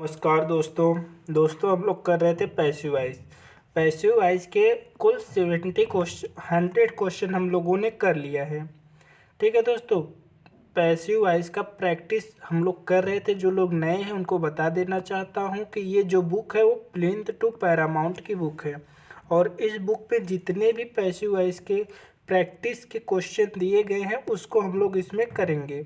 नमस्कार दोस्तों हम लोग कर रहे थे पैसिव वाइज के कुल 100 क्वेश्चन हम लोगों ने कर लिया है। ठीक है दोस्तों, पैसिव वाइज का प्रैक्टिस हम लोग कर रहे थे। जो लोग नए हैं उनको बता देना चाहता हूं कि ये जो बुक है वो प्लिंथ टू पैरामाउंट की बुक है और इस बुक पे जितने भी पैसिव वाइज के प्रैक्टिस के क्वेश्चन दिए गए हैं उसको हम लोग इसमें करेंगे।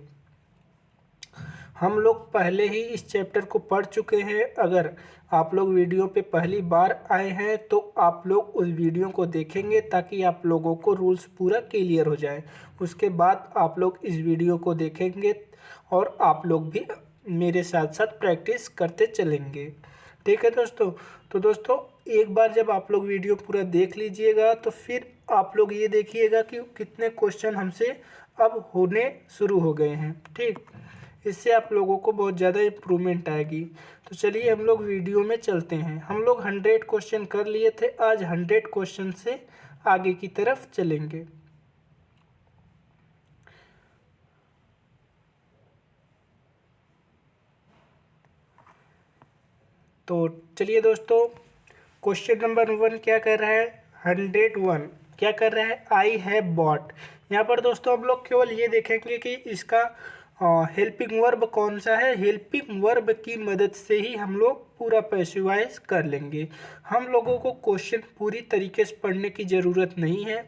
हम लोग पहले ही इस चैप्टर को पढ़ चुके हैं। अगर आप लोग वीडियो पे पहली बार आए हैं तो आप लोग उस वीडियो को देखेंगे ताकि आप लोगों को रूल्स पूरा क्लियर हो जाए। उसके बाद आप लोग इस वीडियो को देखेंगे और आप लोग भी मेरे साथ साथ प्रैक्टिस करते चलेंगे। ठीक है दोस्तों, तो दोस्तों एक बार जब आप लोग वीडियो पूरा देख लीजिएगा तो फिर आप लोग ये देखिएगा कि कितने क्वेश्चन हमसे अब होने शुरू हो गए हैं। ठीक, इससे आप लोगों को बहुत ज़्यादा इम्प्रूवमेंट आएगी। तो चलिए हम लोग वीडियो में चलते हैं। हम लोग 100 क्वेश्चन कर लिए थे, आज 100 क्वेश्चन से आगे की तरफ चलेंगे। तो चलिए दोस्तों, क्वेश्चन नंबर 1 क्या कर रहा है? 101 क्या कर रहा है? I have bought. यहाँ पर दोस्तों हम लोग केवल ये देखेंगे कि इसका हेल्पिंग वर्ब कौन सा है। हेल्पिंग वर्ब की मदद से ही हम लोग पूरा पैसिवाइज कर लेंगे। हम लोगों को क्वेश्चन पूरी तरीके से पढ़ने की ज़रूरत नहीं है।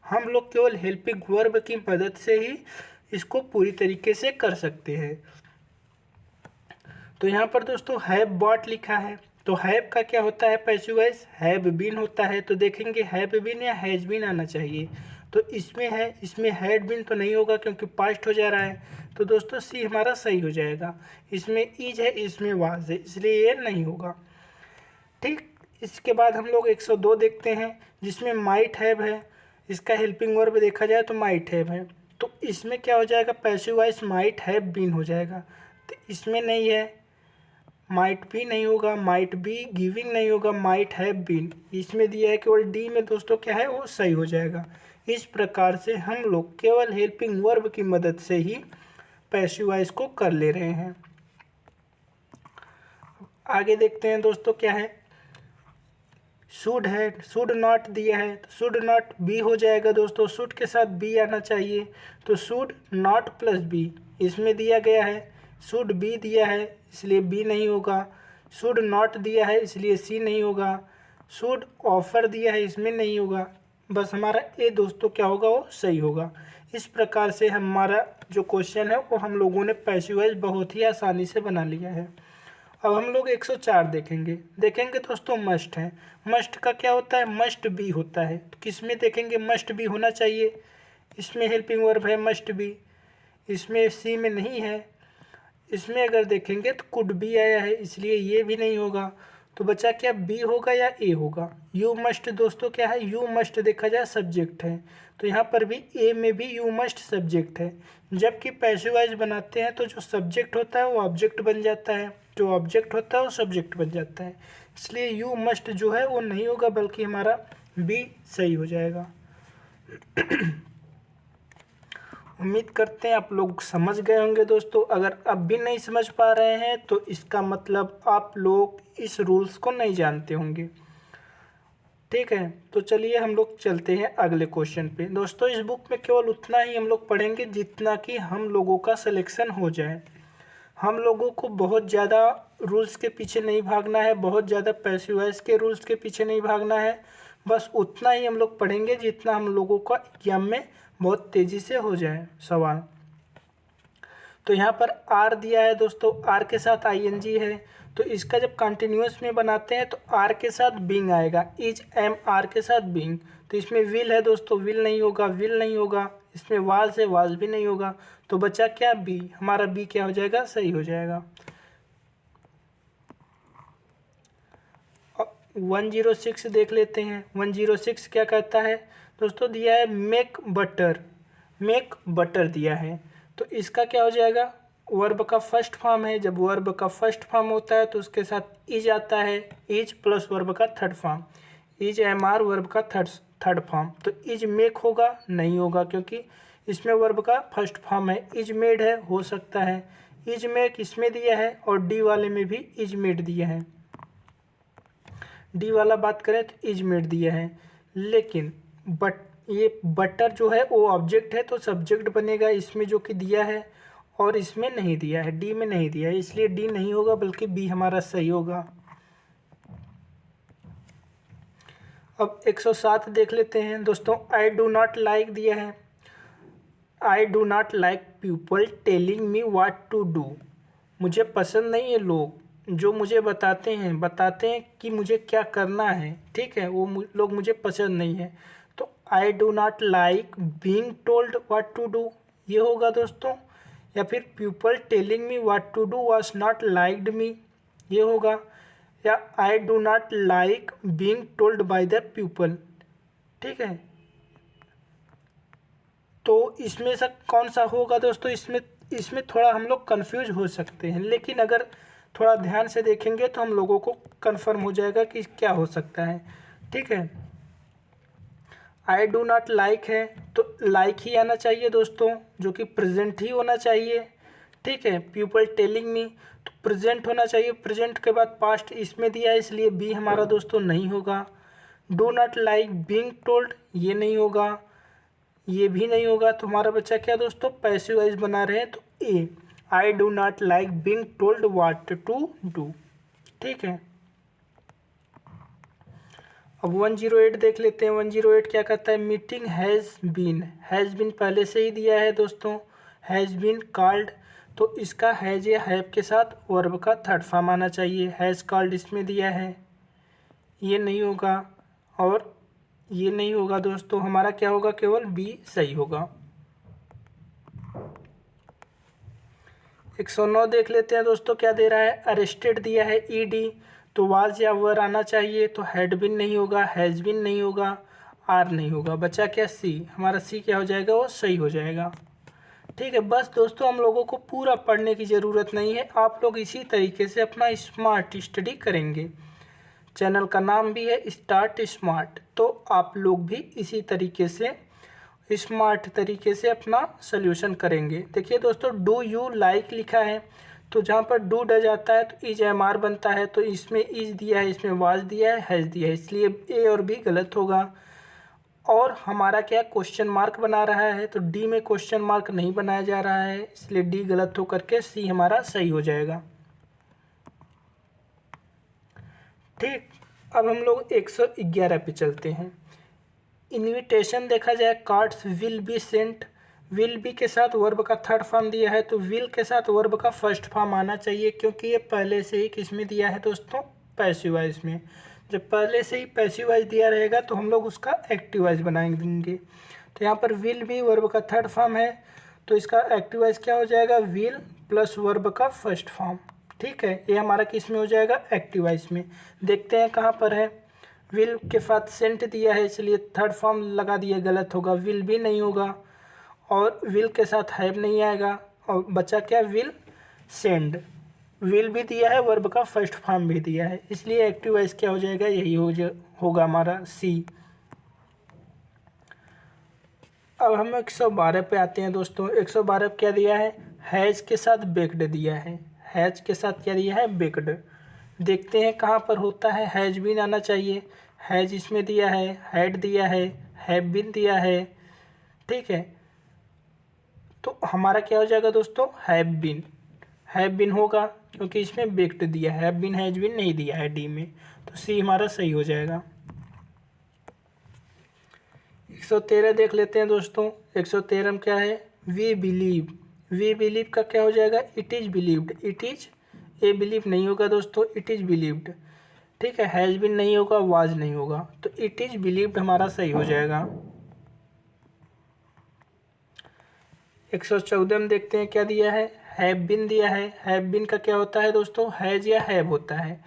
हम लोग केवल हेल्पिंग वर्ब की मदद से ही इसको पूरी तरीके से कर सकते हैं। तो यहाँ पर दोस्तों हैव बॉट लिखा है, तो हैव का क्या होता है? पैसिवाइज हैव बीन होता है। तो देखेंगे हैव बीन या हैज बीन आना चाहिए। तो इसमें है, इसमें हैड बीन तो नहीं होगा क्योंकि पास्ट हो जा रहा है। तो दोस्तों सी हमारा सही हो जाएगा। इसमें इज है, इसमें वाज है, इसलिए ये नहीं होगा। ठीक, इसके बाद हम लोग 102 देखते हैं जिसमें माइट हैव है। इसका हेल्पिंग वर्ब देखा जाए तो माइट हैव है। तो इसमें क्या हो जाएगा? Passive voice might have been हो जाएगा। तो इसमें नहीं है, माइट भी नहीं होगा, माइट बी गिविंग नहीं होगा, माइट हैव बीन इसमें दिया है। केवल डी में दोस्तों क्या है वो सही हो जाएगा। इस प्रकार से हम लोग केवल हेल्पिंग वर्ब की मदद से ही पैसिव वॉइस को कर ले रहे हैं। आगे देखते हैं दोस्तों क्या है। शुड है, शुड नॉट दिया है तो शुड नॉट बी हो जाएगा दोस्तों। शुड के साथ बी आना चाहिए, तो शुड नॉट प्लस बी इसमें दिया गया है। शुड बी दिया है इसलिए बी नहीं होगा। शुड नॉट दिया है इसलिए सी नहीं होगा। शुड ऑफर दिया है इसमें नहीं होगा। बस हमारा ए दोस्तों क्या होगा? वो सही होगा। इस प्रकार से हमारा जो क्वेश्चन है वो हम लोगों ने पैसिव वॉइस बहुत ही आसानी से बना लिया है। अब हम लोग 104 देखेंगे दोस्तों मस्ट है। मस्ट का क्या होता है? मस्ट बी होता है। तो किस में देखेंगे? मस्ट बी होना चाहिए। इसमें हेल्पिंग वर्ब है मस्ट बी, इसमें सी में नहीं है। इसमें अगर देखेंगे तो कुड बी आया है इसलिए ये भी नहीं होगा। तो बचा क्या? बी होगा या ए होगा? यू मस्ट दोस्तों क्या है? यू मस्ट देखा जाए सब्जेक्ट है, तो यहाँ पर भी ए में भी यू मस्ट सब्जेक्ट है। जबकि पैसिव वॉइस बनाते हैं तो जो सब्जेक्ट होता है वो ऑब्जेक्ट बन जाता है, जो ऑब्जेक्ट होता है वो सब्जेक्ट बन जाता है। इसलिए यू मस्ट जो है वो नहीं होगा बल्कि हमारा बी सही हो जाएगा। उम्मीद करते हैं आप लोग समझ गए होंगे दोस्तों। अगर अब भी नहीं समझ पा रहे हैं तो इसका मतलब आप लोग इस रूल्स को नहीं जानते होंगे। ठीक है, तो चलिए हम लोग चलते हैं अगले क्वेश्चन पे। दोस्तों इस बुक में केवल उतना ही हम लोग पढ़ेंगे जितना कि हम लोगों का सिलेक्शन हो जाए। हम लोगों को बहुत ज़्यादा रूल्स के पीछे नहीं भागना है, बहुत ज़्यादा पैसिव वॉइस के रूल्स के पीछे नहीं भागना है। बस उतना ही हम लोग पढ़ेंगे जितना हम लोगों का एग्जाम में बहुत तेज़ी से हो जाए सवाल। तो यहाँ पर आर दिया है दोस्तों, आर के साथ आईएनजी है। तो इसका जब कंटिन्यूअस में बनाते हैं तो आर के साथ बीइंग आएगा। इज एम आर के साथ बीइंग। तो इसमें विल है दोस्तों, विल नहीं होगा, विल नहीं होगा। इसमें वाज है, वाज भी नहीं होगा। तो बचा क्या? बी। हमारा बी क्या हो जाएगा? सही हो जाएगा। 106 देख लेते हैं। 106 क्या कहता है दोस्तों? दिया है मेक बटर, मेक बटर दिया है। तो इसका क्या हो जाएगा? वर्ब का फर्स्ट फॉर्म है। जब वर्ब का फर्स्ट फॉर्म होता है तो उसके साथ इज आता है, इज प्लस वर्ब का third form. Is am are verb का थर्ड फॉर्म। तो इज मेक होगा? नहीं होगा क्योंकि इसमें वर्ब का फर्स्ट फॉर्म है। इज मेड है, हो सकता है। इज में किसमें दिया है और डी वाले में भी इज मेड दिया है। डी वाला बात करें तो इज मेड दिया है, लेकिन बट ये बटर जो है वो ऑब्जेक्ट है तो सब्जेक्ट बनेगा इसमें जो कि दिया है, और इसमें नहीं दिया है, डी में नहीं दिया है, इसलिए डी नहीं होगा बल्कि बी हमारा सही होगा। अब 107 देख लेते हैं दोस्तों। आई डू नॉट लाइक दिया है। I do not like people telling me what to do. मुझे पसंद नहीं है लोग जो मुझे बताते हैं कि मुझे क्या करना है, ठीक है, वो लोग मुझे पसंद नहीं है। तो I do not like being told what to do ये होगा दोस्तों, या फिर people telling me what to do was not liked me ये होगा, या I do not like being told by the people, ठीक है। तो इसमें से कौन सा होगा दोस्तों? इसमें थोड़ा हम लोग कंफ्यूज हो सकते हैं, लेकिन अगर थोड़ा ध्यान से देखेंगे तो हम लोगों को कंफर्म हो जाएगा कि क्या हो सकता है, ठीक है। आई डू नॉट लाइक है तो लाइक ही आना चाहिए दोस्तों, जो कि प्रेजेंट ही होना चाहिए, ठीक है। पीपल टेलिंग मी तो प्रेजेंट होना चाहिए, प्रेजेंट के बाद पास्ट इसमें दिया है इसलिए बी हमारा दोस्तों नहीं होगा। Do not like being told ये नहीं होगा, ये भी नहीं होगा। तो हमारा बच्चा क्या दोस्तों पैसिव वॉइस बना रहे हैं, तो a I do not like being told what to do, ठीक है। अब 108 देख लेते हैं। 108 क्या कहता है? मीटिंग हैज़ बीन पहले से ही दिया है दोस्तों, हैज़ बीन कॉल्ड, तो इसका हैज़ या हैव के साथ वर्ब का थर्ड फॉर्म आना चाहिए। हैज़ कॉल्ड इसमें दिया है, ये नहीं होगा और ये नहीं होगा दोस्तों। हमारा क्या होगा? केवल बी सही होगा। 109 देख लेते हैं दोस्तों। क्या दे रहा है? अरेस्टेड दिया है ईडी, तो वाज या वर आना चाहिए, तो हैड बिन नहीं होगा, हैज़ बिन नहीं होगा, आर नहीं होगा। बचा क्या? सी। हमारा सी क्या हो जाएगा? वो सही हो जाएगा, ठीक है। बस दोस्तों हम लोगों को पूरा पढ़ने की ज़रूरत नहीं है, आप लोग इसी तरीके से अपना स्मार्ट स्टडी करेंगे। चैनल का नाम भी है स्टार्ट स्मार्ट, तो आप लोग भी इसी तरीके से स्मार्ट तरीके से अपना सल्यूशन करेंगे। देखिए दोस्तों, डू यू लाइक लिखा है, तो जहाँ पर डू डज आता है तो इज एम आर बनता है, तो इसमें इज दिया है, इसमें वाज दिया है, हैज़ दिया है, इसलिए ए और बी गलत होगा। और हमारा क्या क्वेश्चन मार्क बना रहा है, तो डी में क्वेश्चन मार्क नहीं बनाया जा रहा है, इसलिए डी गलत हो करके सी हमारा सही हो जाएगा, ठीक। अब हम लोग 111 पे चलते हैं। इनविटेशन देखा जाए, cards will be sent, will be के साथ वर्ब का थर्ड फॉर्म दिया है, तो विल के साथ वर्ब का फर्स्ट फॉर्म आना चाहिए, क्योंकि ये पहले से ही किस में दिया है दोस्तों? पैसिव वॉइस में। जब पहले से ही पैसिव वॉइस दिया रहेगा तो हम लोग उसका एक्टिव वॉइस बनाएंगे। तो यहाँ पर विल भी वर्ब का थर्ड फॉर्म है, तो इसका एक्टिव वॉइस क्या हो जाएगा? विल प्लस वर्ब का फर्स्ट फॉर्म, ठीक है। ये हमारा किस में हो जाएगा? एक्टिव वॉइस में। देखते हैं कहाँ पर है। विल के साथ सेंट दिया है, इसलिए थर्ड फॉर्म लगा दिया, गलत होगा। विल भी नहीं होगा, और विल के साथ हैव नहीं आएगा, और बचा क्या? Will send. विल भी दिया है, वर्ब का फर्स्ट फॉर्म भी दिया है, इसलिए एक्टिव वॉइस क्या हो जाएगा? यही होगा हमारा सी। अब हम 112 पे आते हैं दोस्तों। 112 क्या दिया है? हैज़ के साथ बेक्ड दिया है। हैज़ के साथ क्या दिया है? बेक्ड। देखते हैं कहाँ पर होता है। हैज़ बीन आना चाहिए, हैज़ इसमें दिया है, हैड दिया है, हैव बीन दिया है, ठीक है। तो हमारा क्या हो जाएगा दोस्तों? Have been. हैव बीन होगा क्योंकि इसमें बेक्ड दिया है, हैव बीन हैज बीन नहीं दिया है डी में, तो सी हमारा सही हो जाएगा। 113 देख लेते हैं दोस्तों। 113 में क्या है? We believe. वी बिलीव का क्या हो जाएगा? It is believed. It is, A believe नहीं होगा दोस्तों, इट इज़ बिलीव्ड, ठीक है। हैज़ बीन नहीं होगा, वाज नहीं होगा, तो इट इज़ बिलीव्ड हमारा सही हो जाएगा। 114 में देखते हैं क्या दिया है? हैव बीन दिया है। हैव बीन का क्या होता है दोस्तों? हैज़ या हैव होता है,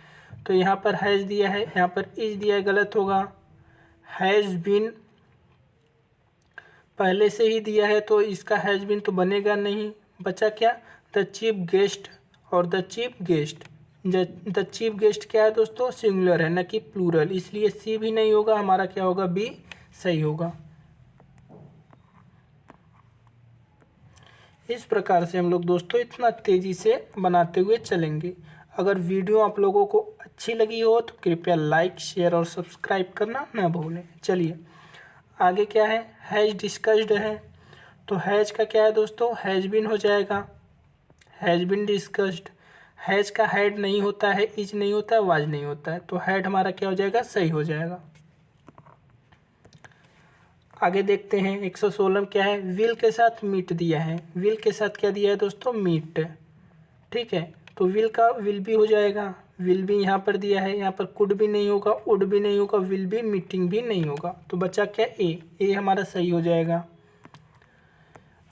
तो यहाँ पर हैज़ दिया है, यहाँ पर इज दिया है, गलत होगा। हैज़ बीन पहले से ही दिया है, तो इसका हैज़ बीन तो बनेगा नहीं। बचा क्या? द चीफ गेस्ट, और the chief guest, the chief guest क्या है दोस्तों? सिंगुलर है, न कि प्लूरल, इसलिए सी भी नहीं होगा, हमारा क्या होगा? बी सही होगा। इस प्रकार से हम लोग दोस्तों इतना तेज़ी से बनाते हुए चलेंगे। अगर वीडियो आप लोगों को अच्छी लगी हो तो कृपया लाइक, शेयर और सब्सक्राइब करना न भूलें। चलिए आगे क्या है, हैज डिस्कस्ड है, तो हैज का क्या है दोस्तों, हैज बीन हो जाएगा, हैज बीन डिस्कस्ड। हैज का हैड नहीं होता है, इज नहीं होता है, वाज नहीं होता है, तो हैड हमारा क्या हो जाएगा, सही हो जाएगा। आगे देखते हैं 116 में क्या है, विल के साथ मीट दिया है। विल के साथ क्या दिया है दोस्तों, मीट। ठीक है, तो विल का विल भी हो जाएगा, विल भी यहाँ पर दिया है, यहाँ पर कुड भी नहीं होगा, उड भी नहीं होगा, विल भी, मीटिंग भी नहीं होगा, तो बचा क्या, ए हमारा सही हो जाएगा।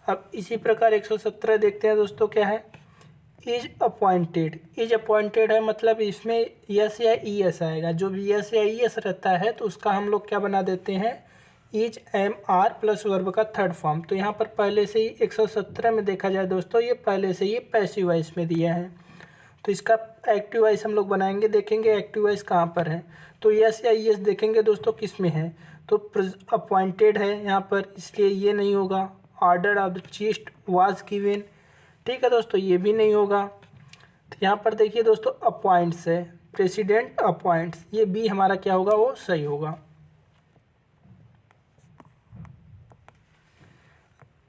अब इसी प्रकार 117 देखते हैं दोस्तों, क्या है, इज अपॉइंटेड। इज अपॉइंटेड है मतलब इसमें यस या ई एस आएगा। जो भी यस या ई एस रहता है तो उसका हम लोग क्या बना देते हैं, is am are plus verb का थर्ड फॉर्म। तो यहाँ पर पहले से ही 117 में देखा जाए दोस्तों, ये पहले से ही पैसिव वॉइस में दिया है, तो इसका एक्टिव वॉइस हम लोग बनाएंगे, देखेंगे एक्टिव वॉइस कहाँ पर है। तो यस या ई एस देखेंगे दोस्तों किस में है, तो अपॉइंटेड है यहाँ पर, इसलिए ये नहीं होगा। Order of the chief was given, ठीक है दोस्तों, ये भी नहीं होगा। तो यहाँ पर देखिए दोस्तों अपॉइंट्स है, प्रेसिडेंट अपॉइंट्स, ये बी हमारा क्या होगा, वो सही होगा।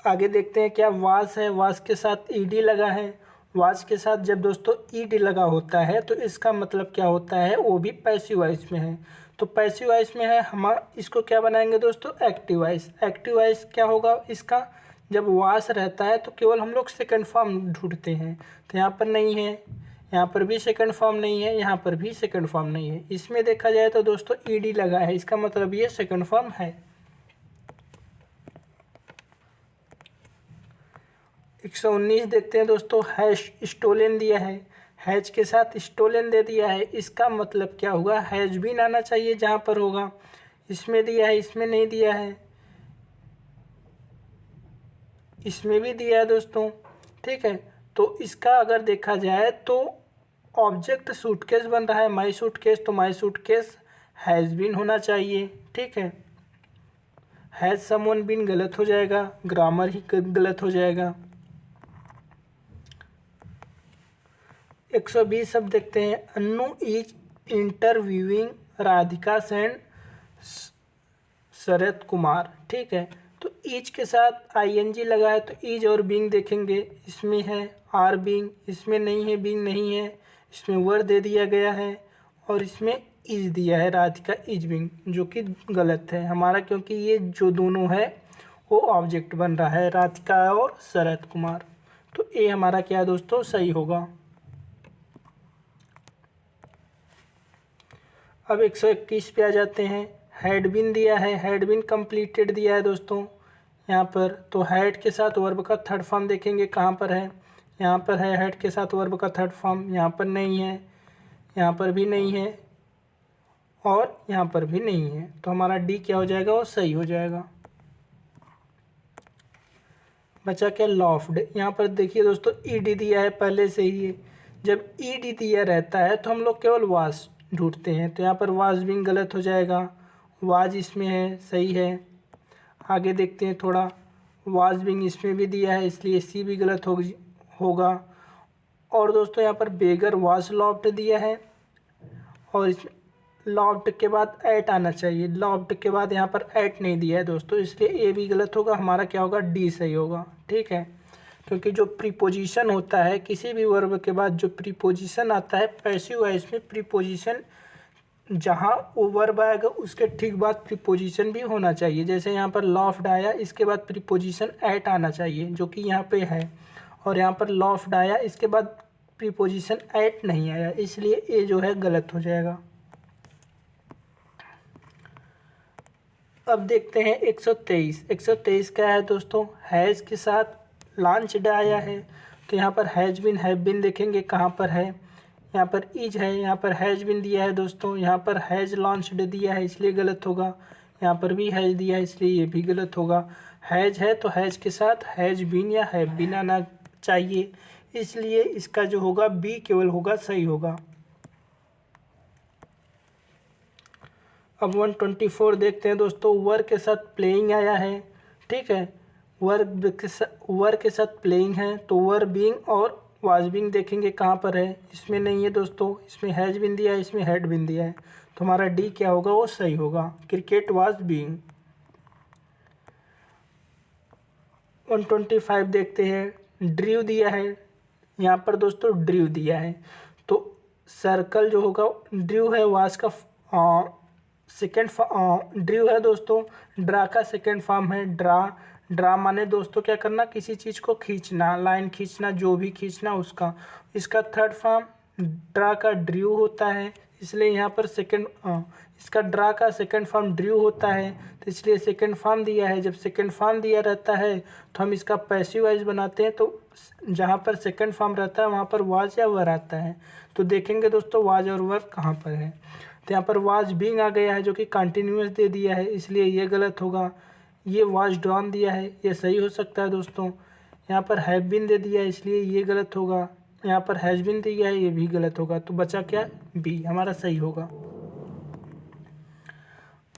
आगे देखते हैं क्या, वास है, वास के साथ ईडी लगा है। वास के साथ जब दोस्तों ईडी लगा होता है तो इसका मतलब क्या होता है, वो भी पैसिव वॉइस में है। तो पैसिव वॉइस में है, हम इसको क्या बनाएंगे दोस्तों, एक्टिव वॉइस। एक्टिव वॉइस क्या होगा इसका, जब वास रहता है तो केवल हम लोग सेकंड फॉर्म ढूंढते हैं, तो यहाँ पर नहीं है, यहाँ पर भी सेकंड फॉर्म नहीं है, यहाँ पर भी सेकंड फॉर्म नहीं है। इसमें देखा जाए तो दोस्तों ईडी लगा है, इसका मतलब ये सेकंड फॉर्म है। 119 देखते हैं दोस्तों, हैश स्टोलन दिया है, हैज के साथ स्टोलन दे दिया है, इसका मतलब क्या होगा, हैज बीन आना चाहिए जहाँ पर होगा। इसमें दिया है, इसमें नहीं दिया है, इसमें भी दिया है दोस्तों। ठीक है, तो इसका अगर देखा जाए तो ऑब्जेक्ट सूटकेस बन रहा है, माई सूटकेस, तो माई सूटकेस हैज़ बीन होना चाहिए। ठीक है, हैज़ समवन बीन गलत हो जाएगा, ग्रामर ही गलत हो जाएगा। 120 अब देखते हैं, अन्नू इज इंटरव्यूइंग राधिका सेन शरद कुमार। ठीक है, तो ईज के साथ आईएनजी लगा है, तो ईज और बीइंग देखेंगे, इसमें है आर बीइंग, इसमें नहीं है, बीइंग नहीं है, इसमें वर दे दिया गया है, और इसमें इज दिया है, राधिका इज बीइंग, जो कि गलत है हमारा, क्योंकि ये जो दोनों है वो ऑब्जेक्ट बन रहा है, राधिका और शरद कुमार। तो ए हमारा क्या है दोस्तों, सही होगा। अब 121 पे आ जाते हैं, हैड बीन दिया है, हैड बीन कंप्लीटेड दिया है दोस्तों यहाँ पर, तो हैड के साथ वर्ब का थर्ड फॉर्म देखेंगे कहाँ पर है, यहाँ पर है, हैड के साथ वर्ब का थर्ड फॉर्म, यहाँ पर नहीं है, यहाँ पर भी नहीं है, और यहाँ पर भी नहीं है, तो हमारा डी क्या हो जाएगा, वो सही हो जाएगा। बचा क्या, लॉफ्ड। यहाँ पर देखिए दोस्तों ईडी दिया है पहले से ही, जब ईडी दिया रहता है तो हम लोग केवल वास ढूंढते हैं, तो यहाँ पर वाज बीइंग गलत हो जाएगा, वाज इसमें है, सही है। आगे देखते हैं थोड़ा, वाज बीइंग इसमें भी दिया है, इसलिए सी भी गलत होगा। और दोस्तों यहाँ पर बेगर वाज लॉफ्ड दिया है, और इस लॉफ्ड के बाद एट आना चाहिए, लॉफ्ड के बाद यहाँ पर एट नहीं दिया है दोस्तों, इसलिए ए भी गलत होगा, हमारा क्या होगा, डी सही होगा। ठीक है, क्योंकि जो प्रीपोजिशन होता है किसी भी वर्ब के बाद जो प्रीपोजिशन आता है पैसिव वॉइस में, प्रीपोजिशन जहाँ वो वर्ब आएगा उसके ठीक बाद प्रीपोजिशन भी होना चाहिए। जैसे यहाँ पर लॉफ्ड आया, इसके बाद प्रीपोजिशन एट आना चाहिए, जो कि यहाँ पे है, और यहाँ पर लॉफ्ड आया, इसके बाद प्रीपोजिशन एट नहीं आया, इसलिए ए जो है गलत हो जाएगा। अब देखते हैं 123। 123 क्या है दोस्तों, हैज़ के साथ लॉन्च्ड आया है, तो यहाँ पर हैज़ बिन, हैव बिन देखेंगे कहाँ पर है, यहाँ पर इज है, यहाँ पर हैज़ बिन दिया है दोस्तों, यहाँ पर हैज़ लॉन्च्ड दिया है इसलिए गलत होगा, यहाँ पर भी हैज़ दिया है इसलिए ये भी गलत होगा। हैज़ है तो हैज़ के साथ हैज़ बिन या हैव बिन आना चाहिए, इसलिए इसका जो होगा बी केवल होगा, सही होगा। अब 124 देखते हैं दोस्तों, वर के साथ प्लेइंग आया है। ठीक है, वर के साथ प्लेइंग है तो वर बीइंग और वाज बीइंग देखेंगे कहाँ पर है, इसमें नहीं है दोस्तों, इसमें हैज बीन दिया है, इसमें हैड बीन दिया है, तो हमारा डी क्या होगा, वो सही होगा, क्रिकेट वाज बीइंग। 125 देखते हैं, ड्रीव दिया है, यहाँ पर दोस्तों ड्रीव दिया है, तो सर्कल जो होगा ड्रीव है, वाज का सेकेंड ड्रीव है दोस्तों, ड्रा का सेकेंड फॉर्म है ड्रा। ड्रा माने दोस्तों क्या करना, किसी चीज़ को खींचना, लाइन खींचना, जो भी खींचना उसका। इसका थर्ड फॉर्म ड्रा का ड्रीव होता है, इसलिए यहाँ पर इसका ड्रा का सेकंड फॉर्म ड्रीव होता है, तो इसलिए सेकंड फॉर्म दिया है। जब सेकंड फॉर्म दिया रहता है तो हम इसका पैसिव वॉइस बनाते हैं, तो जहाँ पर सेकंड फॉर्म रहता है वहाँ पर वाज या वर आता है। तो देखेंगे दोस्तों वाज और वर कहाँ पर है, तो यहाँ पर वाज बीइंग आ गया है जो कि कंटिन्यूअस दे दिया है, इसलिए ये गलत होगा। ये वाज ड्रॉन दिया है, ये सही हो सकता है दोस्तों। यहाँ पर हैव बीन दे दिया है, इसलिए ये गलत होगा। यहाँ पर हैज बीन दिया है, ये भी गलत होगा। तो बचा क्या, बी हमारा सही होगा।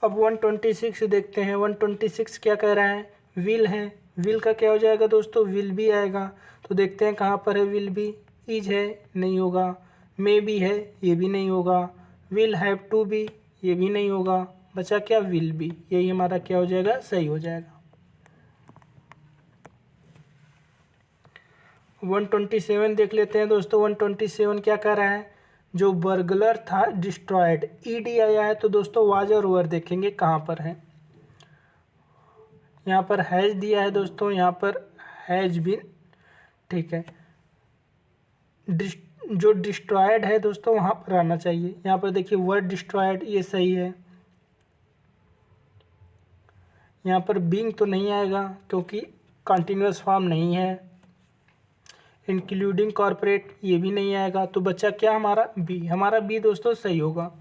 अब 126 देखते हैं। 126 क्या कह रहा है, विल है, विल का क्या हो जाएगा दोस्तों, विल बी आएगा। तो देखते हैं कहाँ पर है विल बी, इज है, नहीं होगा, मे बी है, ये भी नहीं होगा, विल हैव टू बी, ये भी नहीं होगा, बचा क्या, विल बी, यही हमारा क्या हो जाएगा, सही हो जाएगा। 127 देख लेते हैं दोस्तों। 127 क्या कह रहा है, जो बर्गलर था डिस्ट्रॉयड, ईडी आया है, तो दोस्तों वाज और वर देखेंगे कहाँ पर है। यहाँ पर हैज दिया है दोस्तों, यहाँ पर हैज बीन, ठीक है। जो डिस्ट्रॉयड है दोस्तों वहाँ पर आना चाहिए। यहाँ पर देखिए वर्ड डिस्ट्रॉयड, ये सही है। यहाँ पर बीइंग तो नहीं आएगा क्योंकि कंटिन्यूअस फॉर्म नहीं है। इंक्लूडिंग कॉर्पोरेट, ये भी नहीं आएगा। तो बच्चा क्या हमारा बी, हमारा बी दोस्तों सही होगा,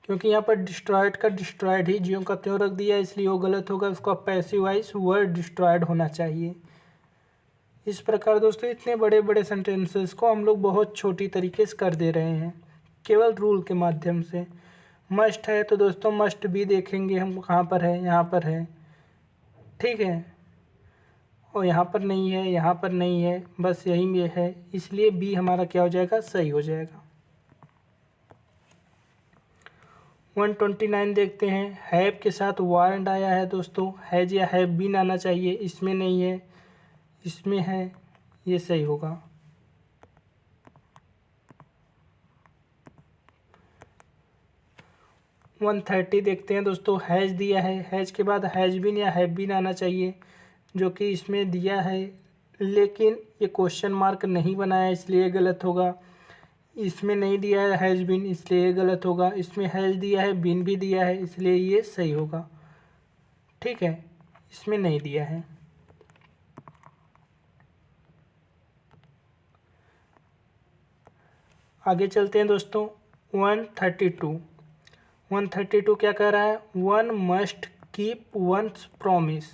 क्योंकि यहाँ पर डिस्ट्रॉयड का डिस्ट्रॉयड ही ज्यों का त्यों रख दिया, इसलिए वो गलत होगा। उसका पैसिव वॉइस वर्ड डिस्ट्रॉयड होना चाहिए। इस प्रकार दोस्तों इतने बड़े बड़े सेंटेंसेस को हम लोग बहुत छोटी तरीके से कर दे रहे हैं, केवल रूल के माध्यम से। मस्ट है तो दोस्तों मस्ट भी देखेंगे हम कहाँ पर है, यहाँ पर है, ठीक है, और यहाँ पर नहीं है, यहाँ पर नहीं है, बस यही में है, इसलिए बी हमारा क्या हो जाएगा, सही हो जाएगा। 129 देखते हैं। हैव के साथ वारंट आया है दोस्तों, हैज या हैव बीन आना चाहिए, इसमें नहीं है, इसमें है, ये सही होगा। वन 130 देखते हैं दोस्तों। हैज़ दिया है, हैज़ के बाद हैज़ बीन या हैव बीन आना चाहिए, जो कि इसमें दिया है, लेकिन ये क्वेश्चन मार्क नहीं बनाया इसलिए गलत होगा। इसमें नहीं दिया है हैज़ बीन, इसलिए गलत होगा। इसमें हैज़ दिया है, बीन भी दिया है, इसलिए ये सही होगा, ठीक है। इसमें नहीं दिया है। आगे चलते हैं दोस्तों। 132 क्या कह रहा है, one must keep once promise.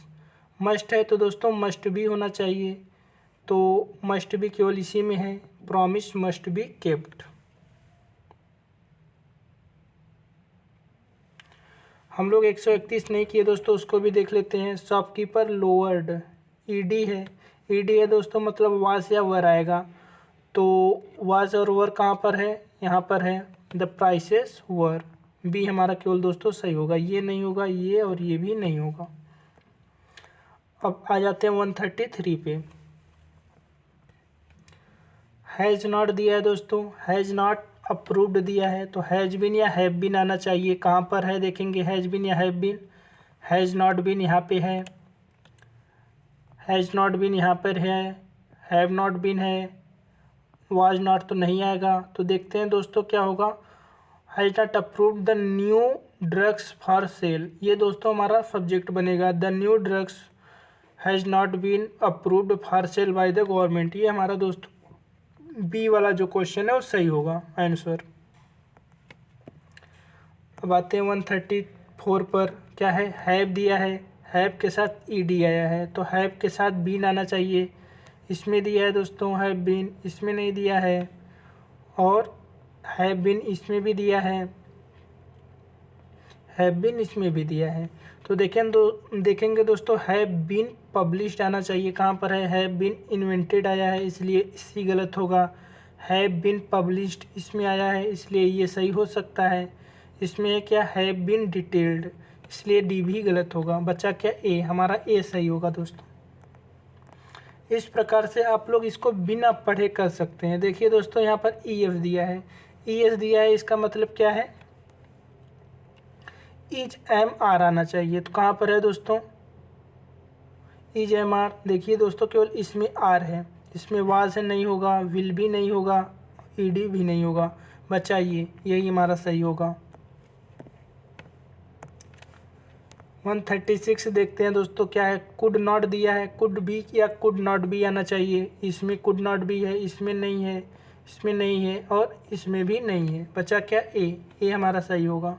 Must है तो दोस्तों मस्ट भी होना चाहिए, तो मस्ट भी केवल इसी में है, प्रॉमिस मस्ट बी केप्ट। हम लोग 131 नहीं किए दोस्तों, उसको भी देख लेते हैं। शॉपकीपर लोअर्ड, ईडी है, ईडी है दोस्तों, मतलब वाज या वर आएगा। तो वाज और वर कहाँ पर है, यहाँ पर है। द प्राइसेस वर, बी हमारा केवल दोस्तों सही होगा, ये नहीं होगा, ये और ये भी नहीं होगा। अब आ जाते हैं 133 पे। हैज़ नॉट दिया है दोस्तों, हैज़ नॉट अप्रूव्ड दिया है, तो हैज़ बीन या हैव बीन आना चाहिए। कहाँ पर है देखेंगे, हैज़ बीन या have been. Has not been यहाँ पे है, हैज़ नॉट बीन यहाँ पर है, हैव नॉट बीन है, वाज नॉट तो नहीं आएगा। तो देखते हैं दोस्तों क्या होगा, has not approved the new drugs for sale, ये दोस्तों हमारा सब्जेक्ट बनेगा। The new drugs has not been approved for sale by the government, ये हमारा दोस्तों बी वाला जो क्वेश्चन है वो सही होगा आंसर। अब आते हैं 134 पर। क्या है, हैव दिया है, हैव के साथ ईडी आया है, तो हैव के साथ बीन आना चाहिए। इसमें दिया है दोस्तों हैव बीन, इसमें नहीं दिया है, और हैव बीन इसमें भी दिया है, हैव बीन इसमें भी दिया है। तो देखेंगे दोस्तों, हैव बीन पब्लिश्ड आना चाहिए। कहाँ पर है? हैव बीन इन्वेंटेड आया है, इसलिए सी गलत होगा। हैव बीन पब्लिश्ड इसमें आया है, इसलिए ये सही हो सकता है। इसमें है क्या? हैव बीन डिटेल्ड, इसलिए डी भी गलत होगा। बचा क्या? ए, हमारा ए सही होगा दोस्तों। इस प्रकार से आप लोग इसको बिना पढ़े कर सकते हैं। देखिए दोस्तों, यहाँ पर ई एफ दिया है, ई एस दिया है, इसका मतलब क्या है? इज एम आर आना चाहिए। तो कहाँ पर है दोस्तों? Is am are. देखिए दोस्तों, केवल इसमें आर है, इसमें वाज है, नहीं होगा। विल भी नहीं होगा, ईडी भी नहीं होगा। बचाइए, यही हमारा सही होगा। 136 देखते हैं दोस्तों, क्या है? कुड नॉट दिया है, कुड बी या कुड नॉट बी आना चाहिए। इसमें कुड नॉट बी है, इसमें नहीं है, इसमें नहीं है और इसमें भी नहीं है। बचा क्या? ए, ए हमारा सही होगा।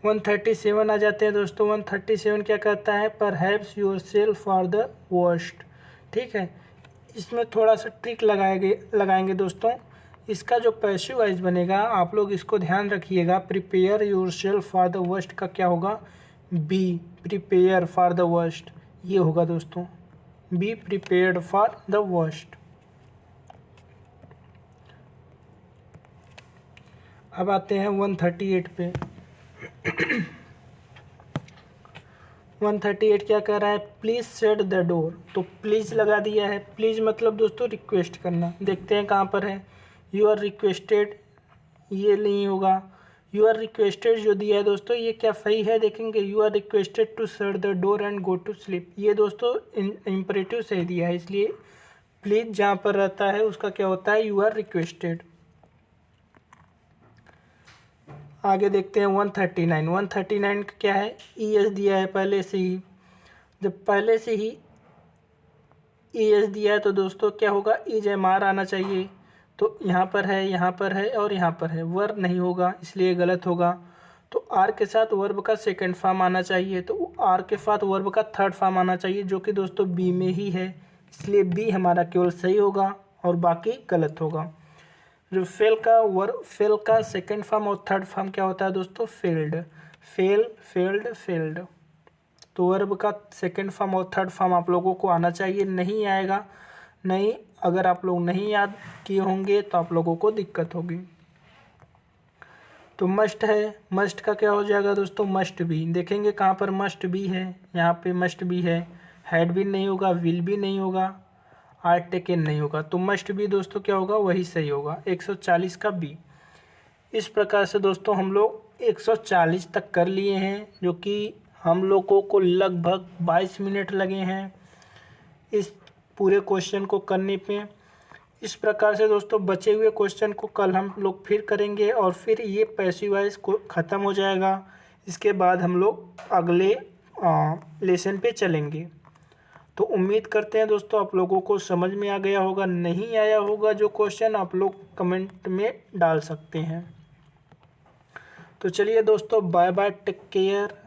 137 आ जाते हैं दोस्तों। 137 क्या कहता है? Perhaps yourself are the worst. ठीक है, इसमें थोड़ा सा ट्रिक लगाएंगे दोस्तों। इसका जो पैसिव वॉइस बनेगा, आप लोग इसको ध्यान रखिएगा। Prepare yourself for the worst का क्या होगा? Be prepare for the worst, ये होगा दोस्तों। Be prepared for the worst. अब आते हैं 138 पे। 138 क्या कह रहा है? Please shut the door. तो प्लीज़ लगा दिया है, प्लीज़ मतलब दोस्तों रिक्वेस्ट करना। देखते हैं कहाँ पर है। यू आर रिक्वेस्टेड, ये नहीं होगा। यू आर रिक्वेस्टेड जो दिया है दोस्तों, ये क्या सही है? देखेंगे, you are requested to shut the door and go to sleep, ये दोस्तों इम्परेटिव सही दिया है, इसलिए प्लीज़ जहाँ पर रहता है उसका क्या होता है? You are requested. आगे देखते हैं 139। 139 का क्या है? ई एस दिया है पहले से ही। जब पहले से ही ई एस दिया है तो दोस्तों क्या होगा? इज एम आर आना चाहिए। तो यहाँ पर है, यहाँ पर है और यहाँ पर है। वर्ब नहीं होगा, इसलिए गलत होगा। तो आर के साथ वर्ब का सेकंड फॉर्म आना चाहिए, तो आर के साथ वर्ब का थर्ड फॉर्म आना चाहिए, जो कि दोस्तों बी में ही है, इसलिए बी हमारा केवल सही होगा और बाकी गलत होगा। जो फेल का सेकंड फॉर्म और थर्ड फॉर्म क्या होता है दोस्तों? Failed, fail, failed, failed. तो वर्ब का सेकंड फॉर्म और थर्ड फॉर्म आप लोगों को आना चाहिए, नहीं आएगा। नहीं, अगर आप लोग नहीं याद किए होंगे तो आप लोगों को दिक्कत होगी। तो मस्ट है, मस्ट का क्या हो जाएगा दोस्तों? Must be. देखेंगे कहाँ पर मस्ट बी है, यहाँ पे मस्ट बी है। हैड भी नहीं होगा, विल भी नहीं होगा, आर टेकन नहीं होगा। तो मस्ट बी दोस्तों क्या होगा? वही सही होगा, 140 का बी। इस प्रकार से दोस्तों हम लोग 140 तक कर लिए हैं, जो कि हम लोगों को लगभग 22 मिनट लगे हैं इस पूरे क्वेश्चन को करने पे। इस प्रकार से दोस्तों बचे हुए क्वेश्चन को कल हम लोग फिर करेंगे और फिर ये पैसिव वॉइस को ख़त्म हो जाएगा। इसके बाद हम लोग अगले लेसन पे चलेंगे। तो उम्मीद करते हैं दोस्तों आप लोगों को समझ में आ गया होगा। नहीं आया होगा जो क्वेश्चन, आप लोग कमेंट में डाल सकते हैं। तो चलिए दोस्तों, बाय बाय, टेक केयर।